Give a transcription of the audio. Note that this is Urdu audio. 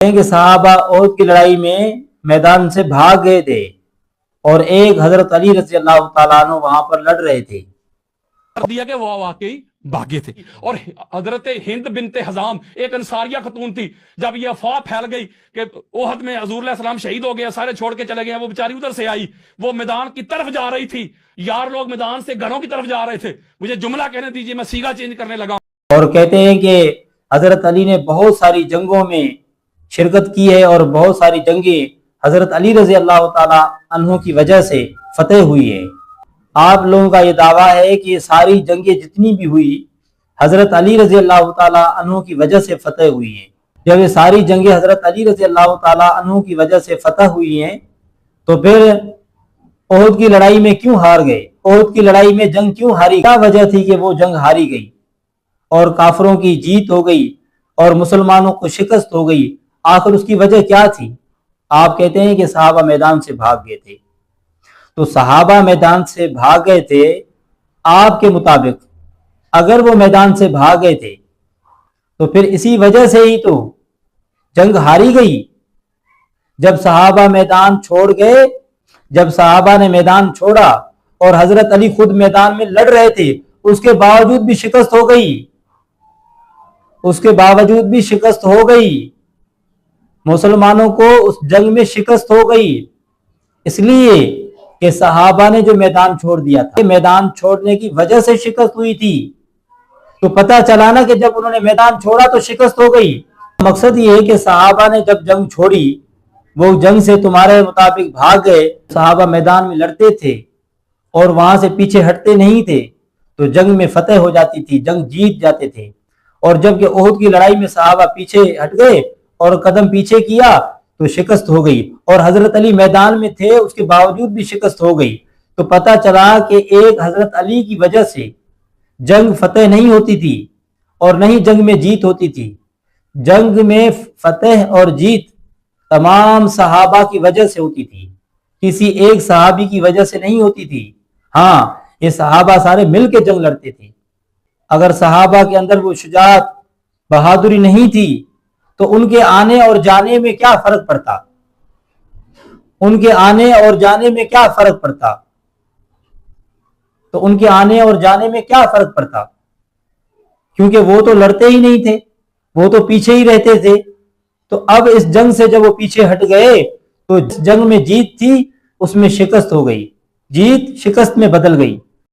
کہ صحابہ احد کی لڑائی میں میدان سے بھاگ گئے تھے اور ایک حضرت علی رضی اللہ تعالیٰ عنہ وہاں پر لڑ رہے تھے. دیا کہ وہ واقعی بھاگے تھے. اور حضرت ہند بنت حزام ایک انصاریہ خاتون تھی. جب یہ افواہ پھیل گئی کہ احد میں حضور علیہ السلام شہید ہو گیا, سارے چھوڑ کے چلے گئے, وہ بیچاری ادھر سے آئی, وہ میدان کی طرف جا رہی تھی, یار لوگ میدان سے گھروں کی طرف جا رہے تھے. مجھے جملہ کہنے دیجئے, میں سیگا چینج کرنے لگا. اور کہتے ہیں کہ حضرت علی نے بہت ساری جنگوں میں شرکت کی ہے اور بہت ساری جنگیں حضرت علی رضی اللہ تعالیٰ عنہ کی وجہ سے فتح ہوئی ہے. آپ لوگوں کا یہ دعویٰ ہے کہ یہ ساری جنگیں جتنی بھی ہوئی حضرت علی رضی اللہ تعالیٰ عنہ کی وجہ سے فتح ہوئی ہیں. جب یہ ساری جنگیں حضرت علی رضی اللہ تعالیٰ عنہ کی وجہ سے فتح ہوئی ہیں تو پھر احد کی لڑائی میں کیوں ہار گئے؟ احد کی لڑائی میں جنگ کیوں ہاری؟ کیا وجہ تھی کہ وہ جنگ ہاری گئی اور کافروں کی جیت ہو گئی اور مسلمانوں کو شکست ہو گئی؟ آخر اس کی وجہ کیا تھی؟ آپ کہتے ہیں کہ صحابہ میدان سے بھاگ گئے تھے. تو صحابہ میدان سے بھاگ گئے تھے, آپ کے مطابق اگر وہ میدان سے بھاگ گئے تھے تو پھر اسی وجہ سے ہی تو جنگ ہاری گئی. جب صحابہ میدان چھوڑ گئے, جب صحابہ نے میدان چھوڑا اور حضرت علی خود میدان میں لڑ رہے تھے, اس کے باوجود بھی شکست ہو گئی, اس کے باوجود بھی شکست ہو گئی. مسلمانوں کو اس جنگ میں شکست ہو گئی اس لیے کہ صحابہ نے جو میدان چھوڑ دیا تھا. میدان چھوڑنے کی وجہ سے شکست ہوئی تھی. تو پتہ چلا نا کہ جب انہوں نے میدان چھوڑا تو شکست ہو گئی. مقصد یہ ہے کہ صحابہ نے جب جنگ چھوڑی, وہ جنگ سے تمہارے مطابق بھاگ گئے. صحابہ میدان میں لڑتے تھے اور وہاں سے پیچھے ہٹتے نہیں تھے تو جنگ میں فتح ہو جاتی تھی, جنگ جیت جاتے تھے. اور جب کہ احد کی لڑائی میں صحابہ پیچھے ہٹ گئے اور قدم پیچھے کیا تو شکست ہو گئی, اور حضرت علی میدان میں تھے اس کے باوجود بھی شکست ہو گئی. تو پتہ چلا کہ ایک حضرت علی کی وجہ سے جنگ فتح نہیں ہوتی تھی اور نہیں جنگ میں جیت ہوتی تھی. جنگ میں فتح اور جیت تمام صحابہ کی وجہ سے ہوتی تھی, کسی ایک صحابی کی وجہ سے نہیں ہوتی تھی. ہاں, یہ صحابہ سارے مل کے جنگ لڑتے تھے. اگر صحابہ کے اندر وہ شجاعت, بہادری نہیں تھی تو ان کے آنے اور جانے میں کیا فرق پڑتا؟ ان کے آنے اور جانے میں کیا فرق پڑتا؟ تو ان کے آنے اور جانے میں کیا فرق پڑتا؟ کیونکہ وہ تو لڑتے ہی نہیں تھے, وہ تو پیچھے ہی رہتے تھے. تو اب اس جنگ سے جب وہ پیچھے ہٹ گئے تو جنگ میں جیت تھی اس میں شکست ہو گئی, جیت شکست میں بدل گئی.